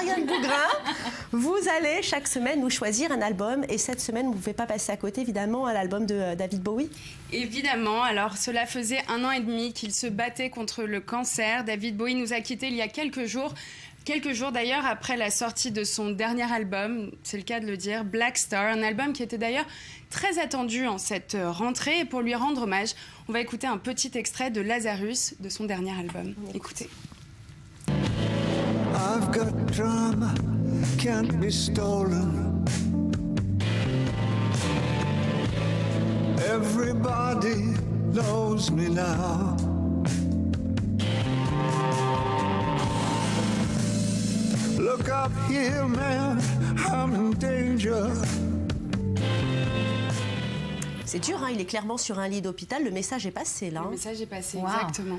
Marianne Bougrain, vous allez chaque semaine nous choisir un album. Et cette semaine, vous ne pouvez pas passer à côté, évidemment, à l'album de David Bowie. Évidemment, alors cela faisait 1 an et demi qu'il se battait contre le cancer. David Bowie nous a quittés il y a quelques jours d'ailleurs après la sortie de son dernier album, c'est le cas de le dire, Black Star, un album qui était d'ailleurs très attendu en cette rentrée. Et pour lui rendre hommage, on va écouter un petit extrait de Lazarus de son dernier album. Écoutez. I've got drama, can't be stolen. Everybody knows me now. Look up here, man, I'm in danger. C'est dur, hein, il est clairement sur un lit d'hôpital. Le message est passé, là. Le message est passé, Wow. exactement.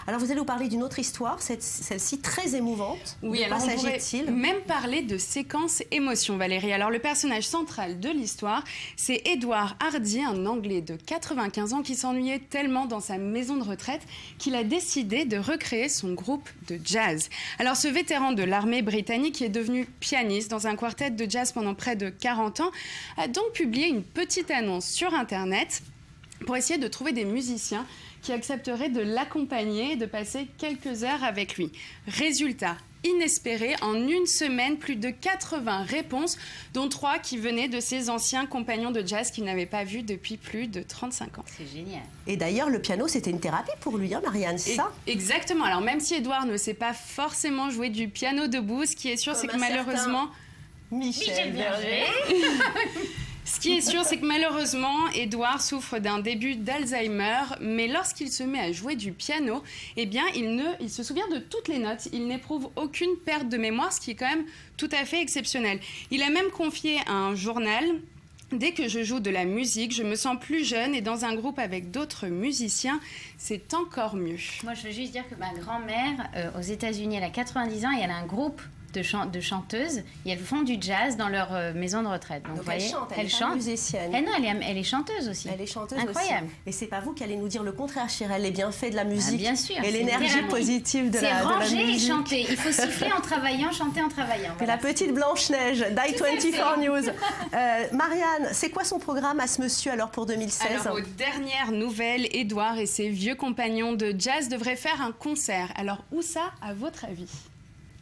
Alors, vous allez nous parler d'une autre histoire, celle-ci très émouvante. Oui, De alors quoi on pourrait s'agit-il ? même parler de séquence émotion, Valérie. Alors, le personnage central de l'histoire, c'est Edward Hardy, un Anglais de 95 ans qui s'ennuyait tellement dans sa maison de retraite qu'il a décidé de recréer son groupe de jazz. Alors, ce vétéran de l'armée britannique, qui est devenu pianiste dans un quartet de jazz pendant près de 40 ans, a donc publié une petite annonce sur Internet pour essayer de trouver des musiciens qui accepteraient de l'accompagner et de passer quelques heures avec lui. Résultat inespéré, en une semaine, plus de 80 réponses, dont 3 qui venaient de ses anciens compagnons de jazz qu'il n'avait pas vus depuis plus de 35 ans. C'est génial. Et d'ailleurs, le piano, c'était une thérapie pour lui, hein, Marianne, c'est ça ? Exactement. Alors, même si Edouard ne sait pas forcément jouer du piano debout, ce qui est sûr, c'est que malheureusement... Michel Berger. Ce qui est sûr, c'est que malheureusement, Edouard souffre d'un début d'Alzheimer, mais lorsqu'il se met à jouer du piano, eh bien, il se souvient de toutes les notes. Il n'éprouve aucune perte de mémoire, ce qui est quand même tout à fait exceptionnel. Il a même confié à un journal: dès que je joue de la musique, je me sens plus jeune et dans un groupe avec d'autres musiciens, c'est encore mieux. Moi, je veux juste dire que ma grand-mère, aux États-Unis, elle a 90 ans et elle a un groupe de chanteuses et elles font du jazz dans leur maison de retraite. Donc vous elle voyez, chante, elle est pas chante. musicienne. Elle, non, elle est chanteuse aussi. Elle est chanteuse Incroyable. aussi. Et c'est pas vous qui allez nous dire le contraire, Chirel, les bienfaits de la musique. bien sûr, et c'est l'énergie thérapie. positive de C'est la ranger et musique. chanter. Il faut siffler en travaillant, chanter en travaillant. Et Voilà. la petite Blanche-Neige d'I24 News. Marianne, c'est quoi son programme à ce monsieur alors pour 2016 ? Alors, aux dernières nouvelles, Edouard et ses vieux compagnons de jazz devraient faire un concert. Alors, où ça, à votre avis ?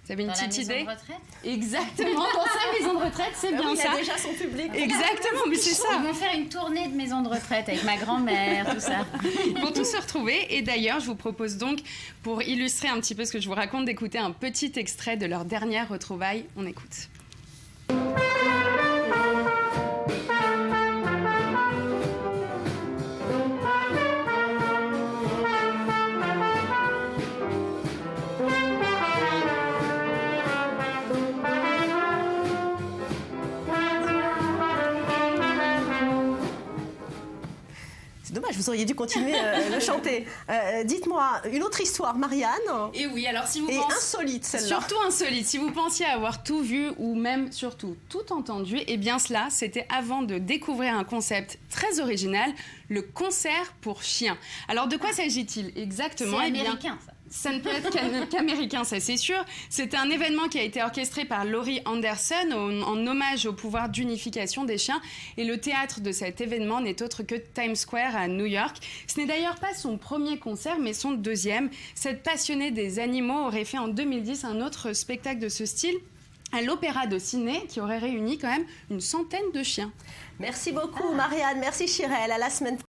Vous avez une Dans la petite maison idée ? de retraite. Exactement, dans sa maison de retraite, c'est bien oui, ça. Il a déjà son public. Exactement, mais c'est ça. Ils vont faire une tournée de maison de retraite avec ma grand-mère, tout ça. Ils vont tous se retrouver. Et d'ailleurs, je vous propose donc, pour illustrer un petit peu ce que je vous raconte, d'écouter un petit extrait de leur dernière retrouvaille. On écoute. C'est dommage, vous auriez dû continuer de chanter. Dites-moi, une autre histoire, Marianne. Et oui, alors si vous Et pensez... insolite, celle-là. Surtout insolite. Si vous pensiez avoir tout vu ou même surtout tout entendu, eh bien cela, c'était avant de découvrir un concept très original, le concert pour chiens. Alors de quoi s'agit-il exactement ? C'est Eh bien, américain, ça. ça ne peut être qu'américain, ça c'est sûr. C'est un événement qui a été orchestré par Laurie Anderson en hommage au pouvoir d'unification des chiens. Et le théâtre de cet événement n'est autre que Times Square à New York. Ce n'est d'ailleurs pas son premier concert, mais son deuxième. Cette passionnée des animaux aurait fait en 2010 un autre spectacle de ce style à l'Opéra de Sydney, qui aurait réuni quand même une centaine de chiens. Merci beaucoup, Marianne. Merci, Chirel. À la semaine prochaine.